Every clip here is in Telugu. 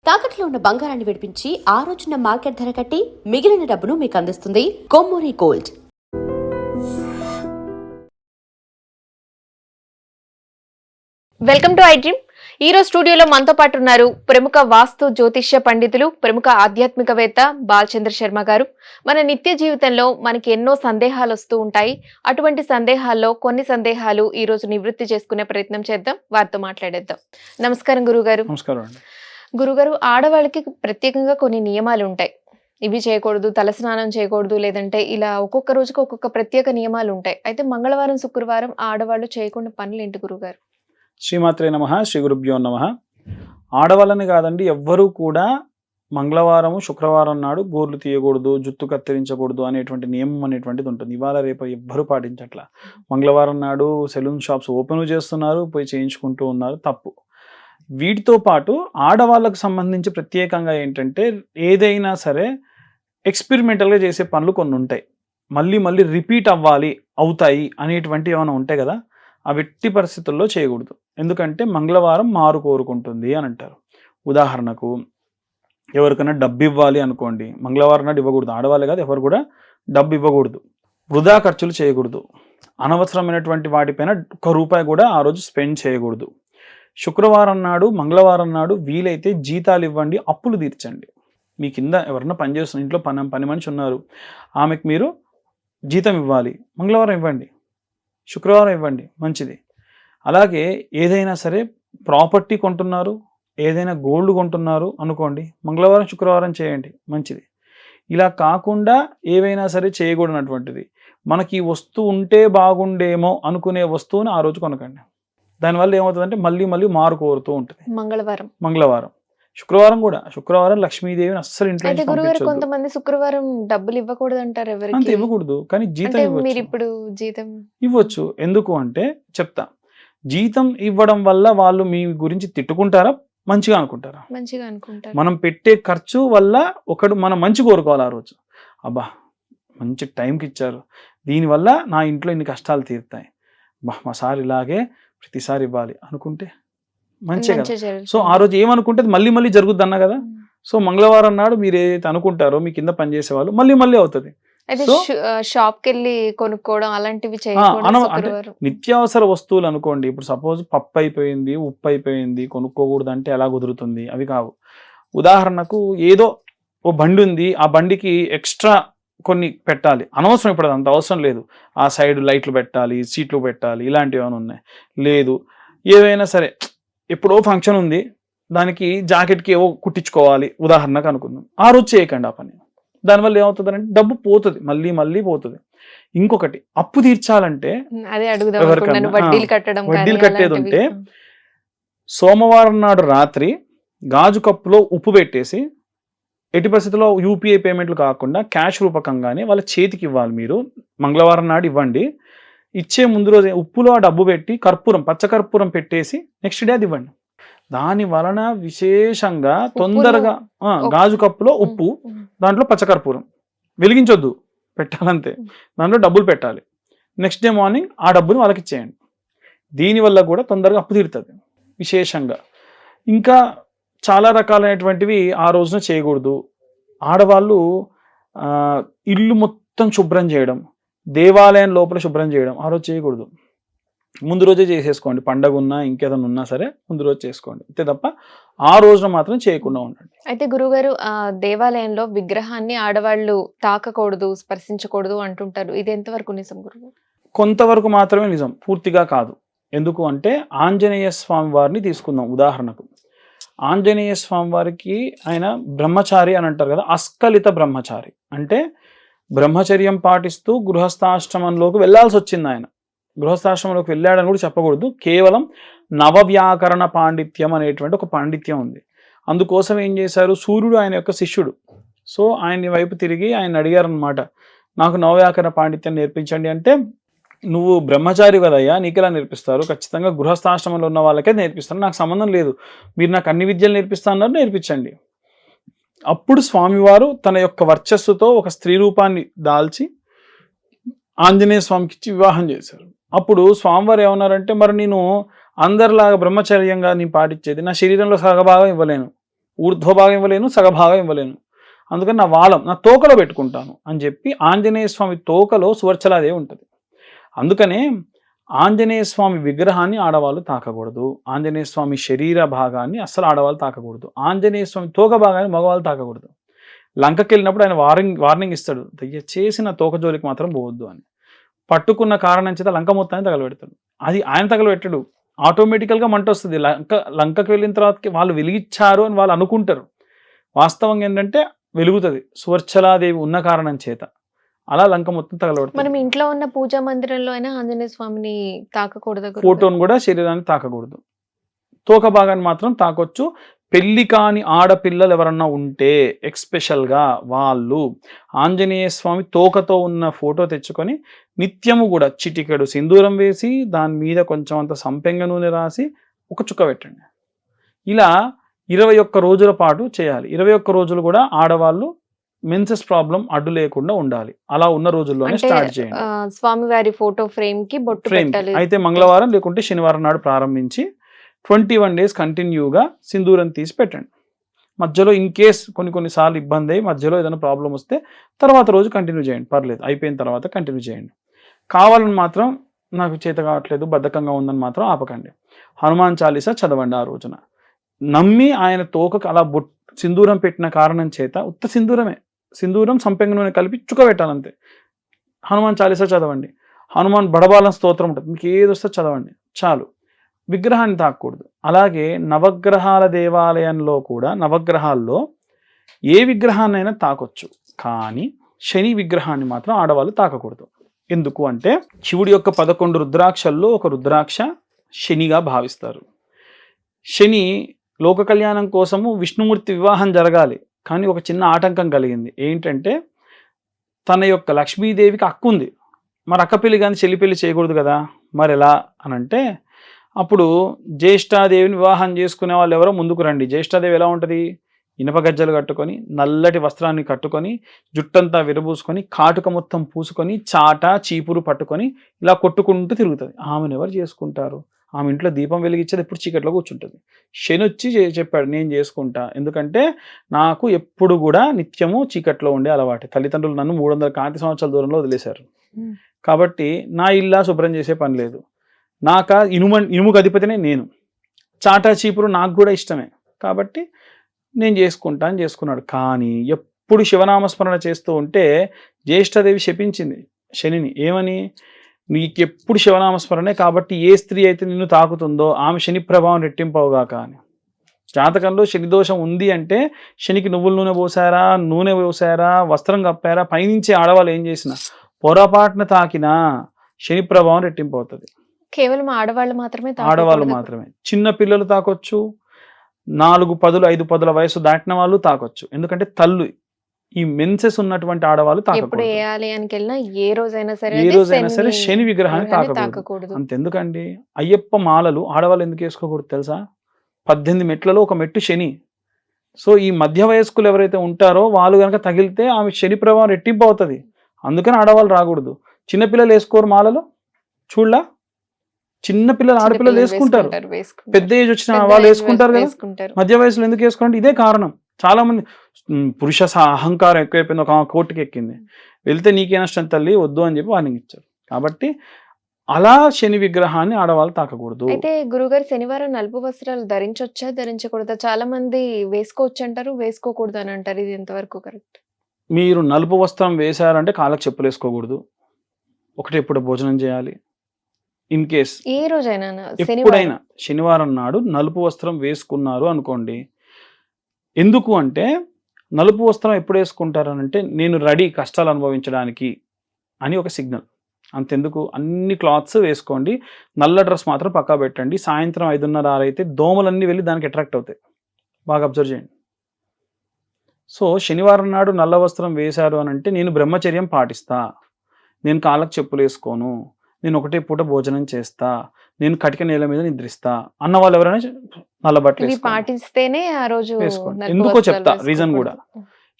తాకట్లో ఉన్న బంగారాన్ని విడిపించి ఆ రోజున మార్కెట్ ధర కట్టి మిగిలిన డబ్బును మీకు అందిస్తుంది Kommuri gold. Welcome to I dream. ఈ రోజు స్టూడియోలో మనతో పాటు ఉన్నారు ప్రముఖ వాస్తు జ్యోతిష్య పండితులు, ప్రముఖ ఆధ్యాత్మికవేత్త బాలచంద్ర శర్మ గారు. మన నిత్య జీవితంలో మనకి ఎన్నో సందేహాలు వస్తూ ఉంటాయి. అటువంటి సందేహాల్లో కొన్ని సందేహాలు ఈ రోజు నివృత్తి చేసుకునే ప్రయత్నం చేద్దాం, వారితో మాట్లాడేద్దాం. నమస్కారం గురుగారు. నమస్కారం అండి. గురుగారు, ఆడవాళ్ళకి ప్రత్యేకంగా కొన్ని నియమాలు ఉంటాయి. ఇవి చేయకూడదు, తలస్నానం చేయకూడదు, లేదంటే ఇలా ఒక్కొక్క రోజుకి ఒక్కొక్క ప్రత్యేక నియమాలు ఉంటాయి. అయితే మంగళవారం, శుక్రవారం ఆడవాళ్ళు చేయకుండా పనులు ఏంటి గురుగారు? శ్రీమాత్రే నమః, శ్రీ గురుభ్యో నమః. ఆడవాళ్ళని కాదండి, ఎవ్వరూ కూడా మంగళవారం, శుక్రవారం నాడు గోర్లు తీయకూడదు, జుట్టు కత్తిరించకూడదు అనేటువంటి నియమం అనేటువంటిది ఉంటుంది. ఇవాళ రేపు ఎవ్వరూ పాటించట్లా. మంగళవారం నాడు సెలూన్ షాప్స్ ఓపెన్ చేస్తున్నారు, పోయి చేయించుకుంటూ ఉన్నారు. తప్పు. వీటితో పాటు ఆడవాళ్ళకు సంబంధించి ప్రత్యేకంగా ఏంటంటే, ఏదైనా సరే ఎక్స్పెరిమెంటల్గా చేసే పనులు కొన్ని ఉంటాయి. మళ్ళీ మళ్ళీ రిపీట్ అవుతాయి అనేటువంటి ఏమైనా ఉంటాయి కదా, ఆ వెట్టి పరిస్థితుల్లో చేయకూడదు. ఎందుకంటే మంగళవారం మారు కోరుకుంటుంది అని అంటారు. ఉదాహరణకు ఎవరికైనా డబ్బు ఇవ్వాలి అనుకోండి, మంగళవారం నాడు ఇవ్వకూడదు. ఆడవాళ్ళే కాదు, ఎవరు కూడా డబ్బు ఇవ్వకూడదు. వృధా ఖర్చులు చేయకూడదు. అనవసరమైనటువంటి వాటిపైన ఒక్క రూపాయి కూడా ఆ రోజు స్పెండ్ చేయకూడదు. శుక్రవారం నాడు, మంగళవారం నాడు వీలైతే జీతాలు ఇవ్వండి, అప్పులు తీర్చండి. మీ కింద ఎవరన్నా పనిచేస్తున్న ఇంట్లో పని మనిషి ఉన్నారు, ఆమెకు మీరు జీతం ఇవ్వాలి. మంగళవారం ఇవ్వండి, శుక్రవారం ఇవ్వండి, మంచిది. అలాగే ఏదైనా సరే ప్రాపర్టీ కొంటున్నారు, ఏదైనా గోల్డ్ కొంటున్నారు అనుకోండి, మంగళవారం శుక్రవారం చేయండి, మంచిది. ఇలా కాకుండా ఏవైనా సరే చేయకూడనటువంటిది, మనకి ఈ వస్తువు ఉంటే బాగుండేమో అనుకునే వస్తువుని ఆ రోజు కొనకండి. దానివల్ల ఏమవుతుందంటే మళ్ళీ మళ్ళీ మారు కోరుతూ ఉంటుంది. మంగళవారం శుక్రవారం కూడా, శుక్రవారం లక్ష్మీదేవిని అస్సలు ఇంట్లో కొంతమంది శుక్రవారం డబ్బులు ఇవ్వకూడదు అంటారు. అంత ఇవ్వకూడదు, కానీ జీతం ఇవ్వచ్చు. ఎందుకు అంటే చెప్తా. జీతం ఇవ్వడం వల్ల వాళ్ళు మీ గురించి తిట్టుకుంటారా, మంచిగా అనుకుంటారా? మనం పెట్టే ఖర్చు వల్ల ఒకడు మనం మంచి కోరుకోవాలి. ఆ రోజు అబ్బా మంచి టైంకి ఇచ్చారు, దీనివల్ల నా ఇంట్లో ఇన్ని కష్టాలు తీరుతాయి, మా సార్ ఇలాగే ప్రతిసారి ఇవ్వాలి అనుకుంటే మంచిగా. సో ఆ రోజు ఏమనుకుంటే మళ్ళీ మళ్ళీ జరుగుద్ది అన్నా కదా. సో మంగళవారం నాడు మీరు ఏదైతే అనుకుంటారో మీ కింద పనిచేసే వాళ్ళు మళ్ళీ మళ్ళీ అవుతుంది. షాప్ కి వెళ్ళి కొనుక్కోవడం అలాంటివి నిత్యావసర వస్తువులు అనుకోండి, ఇప్పుడు సపోజ్ పప్పు అయిపోయింది, ఉప్పు అయిపోయింది, కొనుక్కోకూడదు అంటే ఎలా కుదురుతుంది? అవి కావు. ఉదాహరణకు ఏదో ఓ బండి ఉంది, ఆ బండికి ఎక్స్ట్రా కొన్ని పెట్టాలి, అనవసరం. ఇప్పుడు అంత అవసరం లేదు. ఆ సైడ్ లైట్లు పెట్టాలి, సీట్లు పెట్టాలి, ఇలాంటివి ఏమైనా ఉన్నాయి. లేదు, ఏవైనా సరే ఎప్పుడో ఫంక్షన్ ఉంది, దానికి జాకెట్కి ఏవో కుట్టించుకోవాలి ఉదాహరణకు అనుకుందాం, ఆ రోజు చేయకండి ఆ పని. దానివల్ల ఏమవుతుంది అంటే డబ్బు పోతుంది, మళ్ళీ మళ్ళీ పోతుంది. ఇంకొకటి, అప్పు తీర్చాలంటే వడ్డీలు కట్టేది ఉంటే సోమవారం నాడు రాత్రి గాజు కప్పులో ఉప్పు పెట్టేసి, ఎట్టి పరిస్థితుల్లో యూపీఐ పేమెంట్లు కాకుండా క్యాష్ రూపకంగానే వాళ్ళ చేతికి ఇవ్వాలి. మీరు మంగళవారం నాడు ఇవ్వండి. ఇచ్చే ముందు రోజు ఉప్పులో ఆ డబ్బు పెట్టి పచ్చకర్పూరం పెట్టేసి నెక్స్ట్ డే అది ఇవ్వండి. దాని వలన విశేషంగా తొందరగా గాజు కప్పులో ఉప్పు, దాంట్లో పచ్చకర్పూరం వెలిగించొద్దు, పెట్టాలంతే. దాంట్లో డబ్బులు పెట్టాలి. నెక్స్ట్ డే మార్నింగ్ ఆ డబ్బుని వాళ్ళకి ఇచ్చేయండి. దీనివల్ల కూడా తొందరగా అప్పు తీరుతుంది విశేషంగా. ఇంకా చాలా రకాలైనటువంటివి ఆ రోజున చేయకూడదు. ఆడవాళ్ళు ఇల్లు మొత్తం శుభ్రం చేయడం, దేవాలయం లోపల శుభ్రం చేయడం ఆ రోజు చేయకూడదు. ముందు రోజే చేసేసుకోండి. పండగ ఉన్నా ఇంకేదైనా ఉన్నా సరే ముందు రోజు చేసుకోండి, అంతే తప్ప ఆ రోజున మాత్రం చేయకుండా ఉండండి. అయితే గురుగారు, దేవాలయంలో విగ్రహాన్ని ఆడవాళ్ళు తాకకూడదు, స్పర్శించకూడదు అంటుంటారు. ఇది ఎంతవరకు నిజం గురుగారు? కొంతవరకు మాత్రమే నిజం, పూర్తిగా కాదు. ఎందుకు అంటే ఆంజనేయ స్వామి వారిని తీసుకుందాం ఉదాహరణకు. ఆంజనేయ స్వామి వారికి ఆయన బ్రహ్మచారి అని అంటారు కదా, అస్కలిత బ్రహ్మచారి అంటే బ్రహ్మచర్యం పాటిస్తూ గృహస్థాశ్రమంలోకి వెళ్ళాల్సి వచ్చింది. ఆయన గృహస్థాశ్రమంలోకి వెళ్ళాడని కూడా చెప్పకూడదు. కేవలం నవవ్యాకరణ పాండిత్యం అనేటువంటి ఒక పాండిత్యం ఉంది. అందుకోసం ఏం చేశారు, సూర్యుడు ఆయన యొక్క శిష్యుడు. సో ఆయన వైపు తిరిగి ఆయన అడిగారు అనమాట, నాకు నవవ్యాకరణ పాండిత్యం నేర్పించండి అంటే, నువ్వు బ్రహ్మచారి కదయ్యా, నీకెలా నేర్పిస్తారు? ఖచ్చితంగా గృహస్థాశ్రమంలో ఉన్న వాళ్ళకే నేర్పిస్తాను, నాకు సంబంధం లేదు, మీరు నాకు అన్ని విద్యలు నేర్పిస్తాన్నారు, నేర్పించండి. అప్పుడు స్వామివారు తన యొక్క వర్చస్సుతో ఒక స్త్రీ రూపాన్ని దాల్చి ఆంజనేయ స్వామికి ఇచ్చి వివాహం చేశారు. అప్పుడు స్వామివారు ఏమన్నారంటే, మరి నేను అందరిలాగా బ్రహ్మచర్యంగా నేను పాటించేది, నా శరీరంలో సగభాగం ఇవ్వలేను, ఊర్ధ్వభాగం ఇవ్వలేను, సగభాగం ఇవ్వలేను, అందుకని నా వాలం నా తోకలో పెట్టుకుంటాను అని చెప్పి ఆంజనేయ స్వామి తోకలో సువర్చలాదేవి ఉంటుంది. అందుకనే ఆంజనేయ స్వామి విగ్రహాన్ని ఆడవాళ్ళు తాకకూడదు, ఆంజనేయ స్వామి శరీర భాగాన్ని అస్సలు ఆడవాళ్ళు తాకకూడదు, ఆంజనేయ స్వామి తోక భాగాన్ని మగవాళ్ళు తాకకూడదు. లంకకి వెళ్ళినప్పుడు ఆయన వార్నింగ్ ఇస్తాడు, దయచేసి నా తోక జోలికి మాత్రం పోవద్దు అని. పట్టుకున్న కారణం చేత లంక మొత్తాన్ని తగలబెడతాడు. అది ఆయన తగలబెట్టడు, ఆటోమేటికల్గా మంట వస్తుంది. లంకకి వెళ్ళిన తర్వాతకి వాళ్ళు వెలిగించారు అని వాళ్ళు అనుకుంటారు, వాస్తవంగా ఏంటంటే వెలుగుతుంది సువర్చలాదేవి ఉన్న కారణం చేత. అలా లంక మొత్తం తగలబడుతుంది. మనం ఇంట్లో ఉన్న పూజా మందిరంలో అయినా ఆంజనేయ స్వామిని తాకకూడదు, ఫోటోను కూడా శరీరాన్ని తాకకూడదు, తోక భాగాన్ని మాత్రం తాకొచ్చు. పెళ్లి కాని ఆడపిల్లలు ఎవరన్నా ఉంటే ఎక్స్పెషల్గా వాళ్ళు ఆంజనేయ స్వామి తోకతో ఉన్న ఫోటో తెచ్చుకొని నిత్యము కూడా చిటికెడు సింధూరం వేసి దాని మీద కొంచెం అంత సంపెంగ నూనె రాసి ఒక చుక్క పెట్టండి. ఇలా 21 రోజుల పాటు చేయాలి. 21 రోజులు కూడా ఆడవాళ్ళు మెన్సెస్ ప్రాబ్లం అడ్డు లేకుండా ఉండాలి. అలా ఉన్న రోజుల్లోనే స్టార్ట్ చేయండి. స్వామివారి ఫోటో ఫ్రేమ్ కి బొట్టు పెట్టాలి. అయితే మంగళవారం లేకుంటే శనివారం నాడు ప్రారంభించి 21 డేస్ కంటిన్యూగా సింధూరం తీసి పెట్టండి. మధ్యలో ఇన్ కేస్ కొన్నిసార్లు ఇబ్బంది అయ్యి మధ్యలో ఏదైనా ప్రాబ్లం వస్తే తర్వాత రోజు కంటిన్యూ చేయండి, పర్లేదు, అయిపోయిన తర్వాత కంటిన్యూ చేయండి. కావాలని మాత్రం నాకు చేత కావట్లేదు బద్ధకంగా ఉందని మాత్రం ఆపకండి. హనుమాన్ చాలీసా చదవండి ఆ రోజున. నమ్మి ఆయన తోకకు అలా సింధూరం పెట్టిన కారణం చేత ఉత్త సింధూరమే, సింధూరం సంపెంగ నూనె కలిపి చుక్క పెట్టాలంతే. హనుమాన్ చాలీసా చదవండి, హనుమాన్ బడబాలం స్తోత్రం ఉంటుంది, మీకు ఏది వస్తే చదవండి చాలు. విగ్రహాన్ని తాకూడదు. అలాగే నవగ్రహాల దేవాలయంలో కూడా నవగ్రహాల్లో ఏ విగ్రహాన్నైనా తాకొచ్చు, కానీ శని విగ్రహాన్ని మాత్రం ఆడవాళ్ళు తాకకూడదు. ఎందుకు అంటే శివుడి యొక్క 11 రుద్రాక్షల్లో ఒక రుద్రాక్ష శనిగా భావిస్తారు. శని లోక కళ్యాణం కోసము విష్ణుమూర్తి వివాహం జరగాలి, కానీ ఒక చిన్న ఆటంకం కలిగింది. ఏంటంటే తన యొక్క లక్ష్మీదేవికి అక్క ఉంది, మరి అక్క పెళ్లి కానీ చెల్లి పెళ్లి చేయకూడదు కదా, మరి ఎలా అని అంటే అప్పుడు జ్యేష్ఠాదేవిని వివాహం చేసుకునే వాళ్ళు ఎవరో ముందుకు రండి. జ్యేష్ఠాదేవి ఎలా ఉంటుంది, ఇనప గజ్జలు కట్టుకొని నల్లటి వస్త్రాన్ని కట్టుకొని జుట్టంతా విరబూసుకొని కాటుక మొత్తం పూసుకొని చాట చీపురు పట్టుకొని ఇలా కొట్టుకుంటూ తిరుగుతుంది. ఆమెను ఎవరు చేసుకుంటారు? ఆమె ఇంట్లో దీపం వెలిగించేది ఎప్పుడు చీకట్లో కూర్చుంటుంది. శని వచ్చి చెప్పాడు నేను చేసుకుంటా, ఎందుకంటే నాకు ఎప్పుడు కూడా నిత్యము చీకట్లో ఉండే అలవాటు. తల్లిదండ్రులు నన్ను 300 కాంతి సంవత్సరాల దూరంలో వదిలేశారు, కాబట్టి నా ఇల్లా శుభ్రం చేసే పని లేదు. నాక ఇనుముకు అధిపతినే నేను, చాటా చీపురు నాకు కూడా ఇష్టమే, కాబట్టి నేను చేసుకుంటా అని చేసుకున్నాడు. కానీ ఎప్పుడు శివనామస్మరణ చేస్తూ ఉంటే జ్యేష్ఠాదేవి శపించింది శనిని, ఏమని, నీకెప్పుడు శివనామస్మరణే, కాబట్టి ఏ స్త్రీ అయితే నిన్ను తాకుతుందో ఆమె శని ప్రభావం రెట్టింపవుగాక అని. జాతకంలో శని దోషం ఉంది అంటే శనికి నువ్వుల నూనె పోసారా, నూనె పోసారా, వస్త్రం కప్పారా, పైనుంచి ఆడవాళ్ళు ఏం చేసినా పొరపాటున తాకినా శని ప్రభావం రెట్టింపు అవుతుంది. కేవలం ఆడవాళ్ళు మాత్రమే, ఆడవాళ్ళు మాత్రమే. చిన్న పిల్లలు తాకొచ్చు, 4 పదులు 5 పదుల వయసు దాటిన వాళ్ళు తాకొచ్చు. ఎందుకంటే తల్లు ఈ మెన్సెస్ ఉన్నటువంటి ఆడవాళ్ళు తాకకూడదు. ఏ రోజైనా సరే శని విగ్రహాన్ని తాకకూడదు. అంతెందుకండి, అయ్యప్ప మాలలు ఆడవాళ్ళు ఎందుకు వేసుకోకూడదు తెలుసా? 18 మెట్లలో ఒక మెట్టు శని. సో ఈ మధ్య వయస్కులు ఎవరైతే ఉంటారో వాళ్ళు కనుక తగిలితే ఆమె శని ప్రభావం రెట్టింపు అవుతుంది. అందుకని ఆడవాళ్ళు రాకూడదు. చిన్నపిల్లలు వేసుకోరు మాలలు, చూడలా? చిన్నపిల్లలు ఆడపిల్లలు వేసుకుంటారు, పెద్ద ఏజ్ వచ్చిన వాళ్ళు వేసుకుంటారు కదా. మధ్య వయసులో ఎందుకు వేసుకుంటారు? ఇదే కారణం. చాలా మంది పురుష అహంకారం ఎక్కువైపోయింది, ఒక కోర్టుకి ఎక్కింది, వెళ్తే నీకే నష్టం తల్లి, వద్దు అని చెప్పి వార్నింగ్ ఇచ్చారు. కాబట్టి అలా శని విగ్రహాన్ని ఆడవాళ్ళు తాకకూడదు. అయితే గురుగారు శనివారం నలుపు వస్త్రాలు ధరించొచ్చా ధరించకూడదా? చాలా మంది వేసుకోవచ్చు అంటారు, వేసుకోకూడదు అని అంటారు, ఇది ఎంతవరకు కరెక్ట్? మీరు నలుపు వస్త్రం వేశారంటే కాళ్ళకి చెప్పులు వేసుకోకూడదు, ఒకటి ఎప్పుడు భోజనం చేయాలి. ఇన్ కేస్ ఏ రోజైనా ఎప్పుడైనా శనివారం నాడు నలుపు వస్త్రం వేసుకున్నారు అనుకోండి. ఎందుకు అంటే నలుపు వస్త్రం ఎప్పుడు వేసుకుంటారనంటే నేను రెడీ కష్టాలు అనుభవించడానికి అని ఒక సిగ్నల్. అంతెందుకు, అన్ని క్లాత్స్ వేసుకోండి, నల్ల డ్రెస్ మాత్రం పక్కా పెట్టండి. సాయంత్రం 5:30-6 అయితే దోమలన్నీ వెళ్ళి దానికి అట్రాక్ట్ అవుతాయి, బాగా అబ్జర్వ్ చేయండి. సో శనివారం నాడు నల్ల వస్త్రం వేశారు అని అంటే నేను బ్రహ్మచర్యం పాటిస్తా, నేను కాళ్ళకు చెప్పులు వేసుకోను, నేను ఒకటే పూట భోజనం చేస్తా, నేను కటిక నేల మీద నిద్రిస్తా అన్న వాళ్ళు ఎవరైనా నల్ల బట్టలు పాటిస్తేనే ఆ రోజు వేసుకోండి. ఎందుకో చెప్తా రీజన్ కూడా.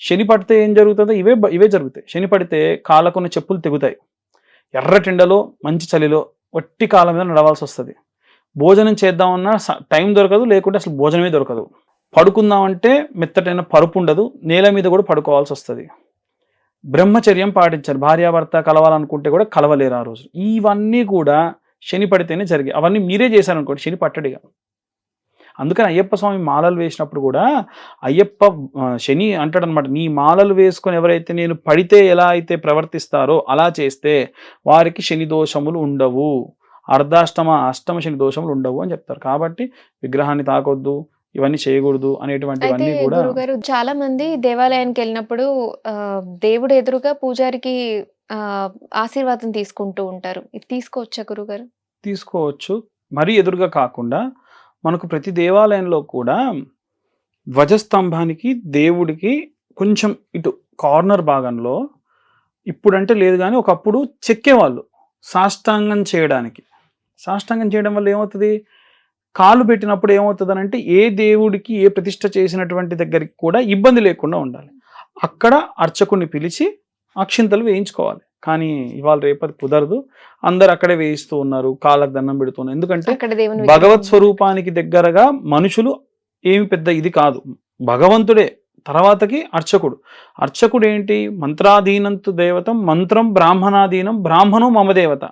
శని పడితే ఏం జరుగుతుందో ఇవే జరుగుతాయి. శని పడితే కాళ్ళకున్న చెప్పులు తెగుతాయి, ఎర్రటెండలో మంచి చలిలో వట్టి కాళ్ళ మీద నడవాల్సి వస్తుంది. భోజనం చేద్దామన్నా టైం దొరకదు, లేకుంటే అసలు భోజనమే దొరకదు. పడుకుందామంటే మెత్తటైన పరుపు ఉండదు, నేల మీద కూడా పడుకోవాల్సి వస్తుంది. బ్రహ్మచర్యం పాటించారు, భార్యాభర్త కలవాలనుకుంటే కూడా కలవలేరు ఆ రోజు. ఇవన్నీ కూడా శని పడితేనే జరిగాయి. అవన్నీ మీరే చేశారనుకోండి, శని పట్టడిగా. అందుకని అయ్యప్ప స్వామి మాలలు వేసినప్పుడు కూడా అయ్యప్ప శని అంటాడు అనమాట, నీ మాలలు వేసుకొని ఎవరైతే నేను పడితే ఎలా అయితే ప్రవర్తిస్తారో అలా చేస్తే వారికి శని దోషములు ఉండవు, అష్టమ శని దోషములు ఉండవు అని చెప్తారు. కాబట్టి విగ్రహాన్ని తాకొద్దు, ఇవన్నీ చేయకూడదు అయితే అనేటువంటివన్నీ కూడా. గురుగారు చాలా మంది దేవాలయానికి వెళ్ళినప్పుడు దేవుడు ఎదురుగా పూజారికి ఆశీర్వాదం తీసుకుంటూ ఉంటారు. ఇది తీసుకోవచ్చా గురుగారు? తీసుకోవచ్చు, మరీ ఎదురుగా కాకుండా. మనకు ప్రతి దేవాలయంలో కూడా ధ్వజస్తంభానికి దేవుడికి కొంచెం ఇటు కార్నర్ భాగంలో, ఇప్పుడంటే లేదు కానీ ఒకప్పుడు చెక్కేవాళ్ళు సాష్టాంగం చేయడానికి. సాష్టాంగం చేయడం వల్ల ఏమవుతుంది, కాలు పెట్టినప్పుడు ఏమవుతుంది అంటే ఏ దేవుడికి ఏ ప్రతిష్ఠ చేసినటువంటి దగ్గరికి కూడా ఇబ్బంది లేకుండా ఉండాలి. అక్కడ అర్చకుని పిలిచి అక్షింతలు వేయించుకోవాలి. కానీ ఇవాళ రేపటి కుదరదు, అందరు అక్కడే వేయిస్తూ ఉన్నారు, కాళ్ళకు దండం పెడుతున్నారు. ఎందుకంటే భగవత్ స్వరూపానికి దగ్గరగా మనుషులు ఏమి పెద్ద ఇది కాదు, భగవంతుడే తర్వాతకి అర్చకుడు. అర్చకుడు ఏంటి, మంత్రాధీనంతు దేవతం, మంత్రం బ్రాహ్మణాధీనం, బ్రాహ్మణం మమదేవత.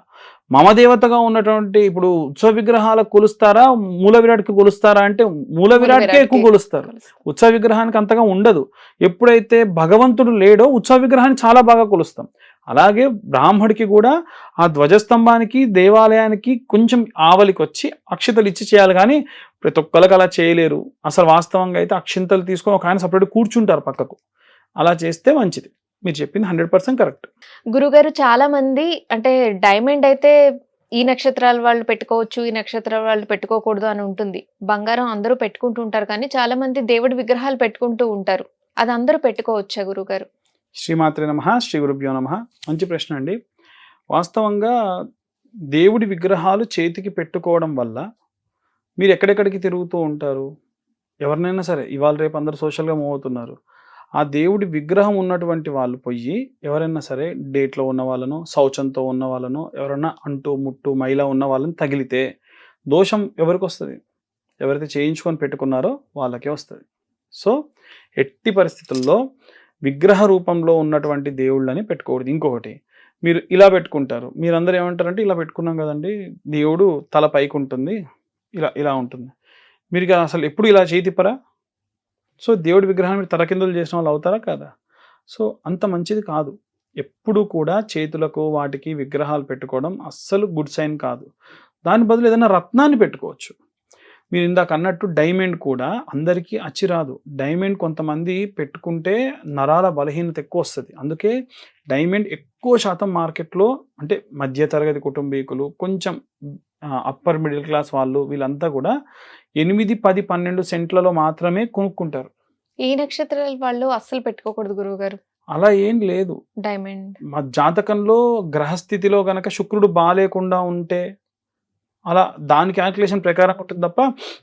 మమదేవతగా ఉన్నటువంటి ఇప్పుడు ఉత్సవ విగ్రహాలకు కొలుస్తారా, మూల విరాట్కి కొలుస్తారా అంటే మూల విరాట్కే ఎక్కువ కొలుస్తారు, ఉత్సవ విగ్రహానికి అంతగా ఉండదు. ఎప్పుడైతే భగవంతుడు లేడో ఉత్సవ విగ్రహాన్ని చాలా బాగా కొలుస్తాం. అలాగే బ్రాహ్మడికి కూడా ఆ ధ్వజస్తంభానికి దేవాలయానికి కొంచెం ఆవలికి వచ్చి అక్షింతలు ఇచ్చి చేయాలి, కానీ ప్రతి ఒక్కరికి అలా చేయలేరు. అసలు వాస్తవంగా అయితే అక్షింతలు తీసుకొని ఒక ఆయన సపరేట్ కూర్చుంటారు పక్కకు, అలా చేస్తే మంచిది. మీరు చెప్పింది 100% కరెక్ట్. గురుగారు చాలా మంది అంటే డైమండ్ అయితే ఈ నక్షత్రాల వాళ్ళు పెట్టుకోవచ్చు, ఈ నక్షత్రాల వాళ్ళు పెట్టుకోకూడదు అని ఉంటుంది. బంగారం అందరూ పెట్టుకుంటూ ఉంటారు, కానీ చాలా మంది దేవుడి విగ్రహాలు పెట్టుకుంటూ ఉంటారు. అది అందరూ పెట్టుకోవచ్చా గురుగారు? శ్రీమాత్రే నమః, శ్రీ గురుభ్యో నమః. మంచి ప్రశ్న అండి. వాస్తవంగా దేవుడి విగ్రహాలు చేతికి పెట్టుకోవడం వల్ల మీరు ఎక్కడెక్కడికి తిరుగుతూ ఉంటారు, ఎవరినైనా సరే ఇవాళ రేపు అందరూ సోషల్గా మూవ్ అవుతున్నారు. ఆ దేవుడి విగ్రహం ఉన్నటువంటి వాళ్ళు పోయి ఎవరైనా సరే డేట్లో ఉన్న వాళ్ళను, శౌచంతో ఉన్న వాళ్ళను, ఎవరైనా అంటూ ముట్టు మైలా ఉన్న వాళ్ళని తగిలితే దోషం ఎవరికి వస్తుంది, ఎవరైతే చేయించుకొని పెట్టుకున్నారో వాళ్ళకే వస్తుంది. సో ఎట్టి పరిస్థితుల్లో విగ్రహ రూపంలో ఉన్నటువంటి దేవుళ్ళని పెట్టుకోకూడదు. ఇంకొకటి, మీరు ఇలా పెట్టుకుంటారు, మీరందరూ ఏమంటారంటే ఇలా పెట్టుకున్నాం కదండి, దేవుడు తల పైకి ఉంటుంది, ఇలా ఇలా ఉంటుంది. మీరు అసలు ఎప్పుడు ఇలా చేయి తిప్పరా? సో దేవుడి విగ్రహాన్ని మీరు తలకిందులు చేసిన వాళ్ళు అవుతారా కాదా? సో అంత మంచిది కాదు. ఎప్పుడు కూడా చేతులకు వాటికి విగ్రహాలు పెట్టుకోవడం అస్సలు గుడ్ సైన్ కాదు. దాని బదులు ఏదైనా రత్నాన్ని పెట్టుకోవచ్చు. మీరు ఇందాక అన్నట్టు డైమండ్ కూడా అందరికీ అచ్చిరాదు. డైమండ్ కొంతమంది పెట్టుకుంటే నరాల బలహీనత ఎక్కువ వస్తుంది. అందుకే డైమండ్ ఎక్కువ శాతం మార్కెట్లో అంటే మధ్యతరగతి కుటుంబీకులు, కొంచెం అప్పర్ మిడిల్ క్లాస్ వాళ్ళు, వీళ్ళంతా కూడా 8, 10, 12 సెంట్లలో మాత్రమే కొనుక్కుంటారు. ఈ నక్షత్రాల వాళ్ళు అస్సలు పెట్టుకోకూడదు గురువుగారు? అలా ఏం లేదు. డైమండ్ మా జాతకంలో గ్రహస్థితిలో గనక శుక్రుడు బాలేకుండా ఉంటే అలా దాని క్యాల్కులేషన్ ప్రకారం ఉంటుంది తప్ప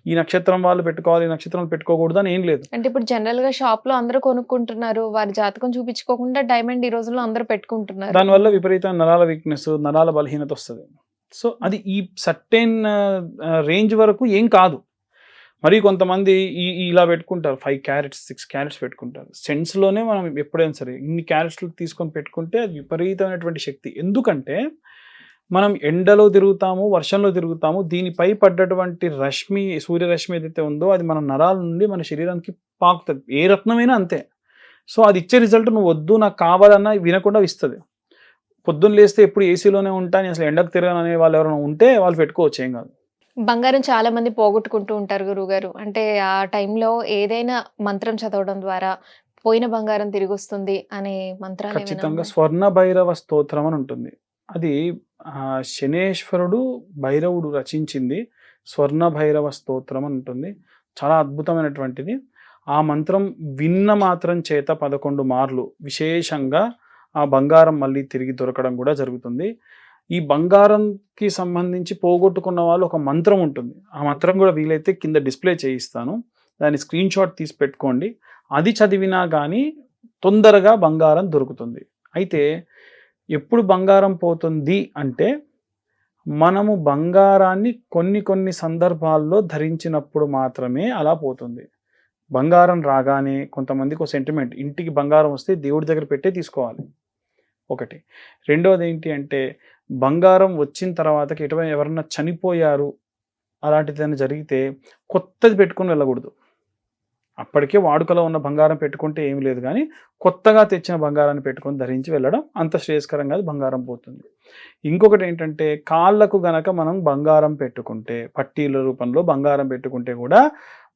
ఈ నక్షత్రం వాళ్ళు పెట్టుకోవాలి, ఈ నక్షత్రం పెట్టుకోకూడదు అని ఏం లేదు. అంటే ఇప్పుడు జనరల్ గా షాప్ లో అందరూ కొనుక్కుంటున్నారు, వారి జాతకం చూపించుకోకుండా డైమండ్ ఈ రోజుల్లో అందరూ పెట్టుకుంటున్నారు. దానివల్ల విపరీతమైన నరాల వీక్నెస్, నరాల బలహీనత వస్తుంది. సో అది ఈ సర్టెన్ రేంజ్ వరకు ఏం కాదు. మరి కొంతమంది ఇలా పెట్టుకుంటారు, 5 క్యారెట్స్ 6 క్యారెట్స్ పెట్టుకుంటారు. సెన్స్లోనే మనం ఎప్పుడైనా సరే ఇన్ని క్యారెట్స్లు తీసుకొని పెట్టుకుంటే అది విపరీతమైనటువంటి శక్తి. ఎందుకంటే మనం ఎండలో తిరుగుతాము, వర్షంలో తిరుగుతాము, దీనిపై పడ్డటువంటి రశ్మి, సూర్యరశ్మి ఏదైతే ఉందో అది మన నరాల నుండి మన శరీరానికి పాకుతుంది. ఏ రత్నమైనా అంతే. సో అది ఇచ్చే రిజల్ట్ నువ్వు వద్దు నాకు కావాలన్నా వినకుండా ఇస్తుంది. పొద్దున్న లేస్తే ఎప్పుడు ఏసీలోనే ఉంటాను, అసలు ఎండకు తిరగను అనే వాళ్ళు ఎవరైనా ఉంటే వాళ్ళు పెట్టుకోవచ్చు, ఏం కాదు. బంగారం చాలా మంది పోగొట్టుకుంటూ ఉంటారు గురువుగారు. అంటే ఆ టైంలో ఏదైనా మంత్రం చదవడం ద్వారా పోయిన బంగారం తిరిగి వస్తుంది అనే మంత్రాలు ఖచ్చితంగా స్వర్ణ భైరవ స్తోత్రం అని ఉంటుంది. అది శనేశ్వరుడు భైరవుడు రచించింది. స్వర్ణ భైరవ స్తోత్రం అని ఉంటుంది. చాలా అద్భుతమైనటువంటిది. ఆ మంత్రం విన్న మాత్రం చేత 11 మార్లు విశేషంగా ఆ బంగారం మళ్ళీ తిరిగి దొరకడం కూడా జరుగుతుంది. ఈ బంగారంకి సంబంధించి పోగొట్టుకున్న వాళ్ళు ఒక మంత్రం ఉంటుంది. ఆ మంత్రం కూడా వీలైతే కింద డిస్ప్లే చేయిస్తాను, దాన్ని స్క్రీన్ షాట్ తీసి పెట్టుకోండి. అది చదివినా కానీ తొందరగా బంగారం దొరుకుతుంది. అయితే ఎప్పుడు బంగారం పోతుంది అంటే మనము బంగారాన్ని కొన్ని సందర్భాల్లో ధరించినప్పుడు మాత్రమే అలా పోతుంది. బంగారం రాగానే కొంతమందికి ఒక సెంటిమెంట్, ఇంటికి బంగారం వస్తే దేవుడి దగ్గర పెట్టే తీసుకోవాలి ఒకటి. రెండోది ఏంటి అంటే బంగారం వచ్చిన తర్వాతకి ఎటువంటి ఎవరన్నా చనిపోయారు అలాంటిది ఏదైనా జరిగితే కొత్తది పెట్టుకొని వెళ్ళకూడదు. అప్పటికే వాడుకలో ఉన్న బంగారం పెట్టుకుంటే ఏమి లేదు, కానీ కొత్తగా తెచ్చిన బంగారాన్ని పెట్టుకొని ధరించి వెళ్ళడం అంత శ్రేయస్కరం కాదు, బంగారం పోతుంది. ఇంకొకటి ఏంటంటే కాళ్ళకు గనక మనం బంగారం పెట్టుకుంటే, పట్టీల రూపంలో బంగారం పెట్టుకుంటే కూడా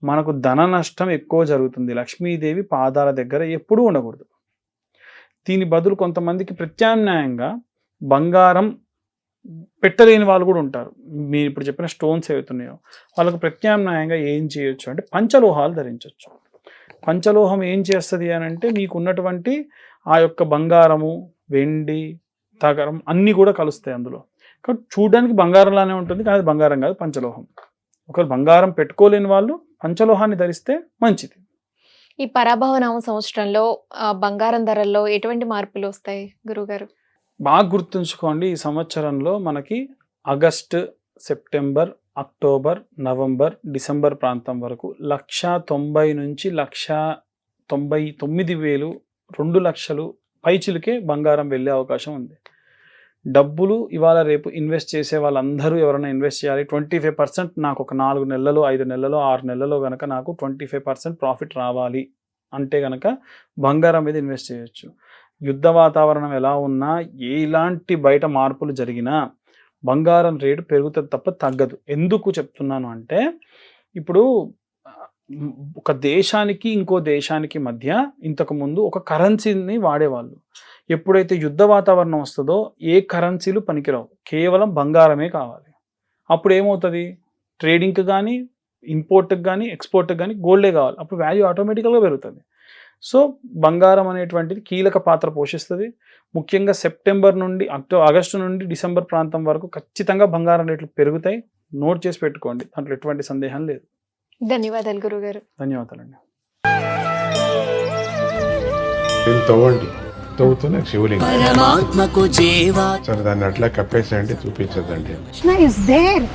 మనకు ధన నష్టం ఎక్కువ జరుగుతుంది. లక్ష్మీదేవి పాదాల దగ్గర ఎప్పుడూ ఉండకూడదు. దీని బదులు కొంతమందికి ప్రత్యామ్నాయంగా బంగారం పెట్టలేని వాళ్ళు కూడా ఉంటారు. మీరు ఇప్పుడు చెప్పిన స్టోన్స్ ఏవైతున్నాయో వాళ్ళకు ప్రత్యామ్నాయంగా ఏం చేయొచ్చు అంటే పంచలోహాలు ధరించవచ్చు. పంచలోహం ఏం చేస్తుంది అని అంటే మీకు ఉన్నటువంటి ఆ యొక్క బంగారము, వెండి, తగరం అన్నీ కూడా కలుస్తాయి అందులో. కాబట్టి చూడడానికి బంగారంలానే ఉంటుంది, కానీ బంగారం కాదు, పంచలోహం. ఒకవేళ బంగారం పెట్టుకోలేని వాళ్ళు పంచలోహాన్ని ధరిస్తే మంచిది. ఈ పరాభవనామ సంవత్సరంలో బంగారం ధరల్లో ఎటువంటి మార్పులు వస్తాయి గురుగారు? బాగా గుర్తుంచుకోండి, ఈ సంవత్సరంలో మనకి August, September, October, November, December ప్రాంతం వరకు 1,90,000 నుంచి 1,99,000, 2 లక్షలు పైచిలుకే బంగారం వెళ్ళే అవకాశం ఉంది. డబ్బులు ఇవాళ రేపు ఇన్వెస్ట్ చేసే వాళ్ళందరూ ఎవరైనా ఇన్వెస్ట్ చేయాలి. 25% నాకు ఒక 4 నెలలు, 5 నెలలు, 6 నెలల్లో కనుక నాకు 25% ప్రాఫిట్ రావాలి అంటే కనుక బంగారం మీద ఇన్వెస్ట్ చేయొచ్చు. యుద్ధ వాతావరణం ఎలా ఉన్నా, ఎలాంటి బయట మార్పులు జరిగినా బంగారం రేటు పెరుగుతుంది తప్ప తగ్గదు. ఎందుకు చెప్తున్నాను అంటే ఇప్పుడు ఒక దేశానికి ఇంకో దేశానికి మధ్య ఇంతకుముందు ఒక కరెన్సీని వాడేవాళ్ళు. ఎప్పుడైతే యుద్ధ వాతావరణం వస్తుందో ఏ కరెన్సీలు పనికిరావు, కేవలం బంగారమే కావాలి. అప్పుడు ఏమవుతుంది, ట్రేడింగ్కి కానీ, ఇంపోర్ట్కి కానీ, ఎక్స్పోర్ట్కి కానీ గోల్డే కావాలి. అప్పుడు వాల్యూ ఆటోమేటికల్గా పెరుగుతుంది. సో బంగారం అనేటువంటిది కీలక పాత్ర పోషిస్తుంది. ముఖ్యంగా సెప్టెంబర్ నుండి ఆగస్టు నుండి డిసెంబర్ ప్రాంతం వరకు ఖచ్చితంగా బంగారం రేట్లు పెరుగుతాయి. నోట్ చేసి పెట్టుకోండి, దాంట్లో ఎటువంటి సందేహం లేదు. ధన్యవాదాలు గురుగారు. ధన్యవాదాలండి. తవ్వండి, తవ్వుతూనే శివలింగం. పరమాత్మకు జీవా సరే దాన్ని అట్లా కప్పేసేయండి, చూపించదండి. Krishna is there.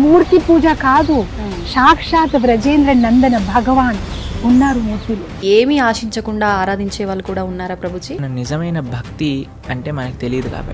మూర్తి పూజ కాదు, సాక్షాత్ బ్రజేంద్ర నందన భగవాన్ ఉన్నారు మూర్తిలో. ఏమీ ఆశించకుండా ఆరాధించే వాళ్ళు కూడా ఉన్నారా ప్రభుజీ? నిజమైన భక్తి అంటే మనకు తెలియదు కాబట్టి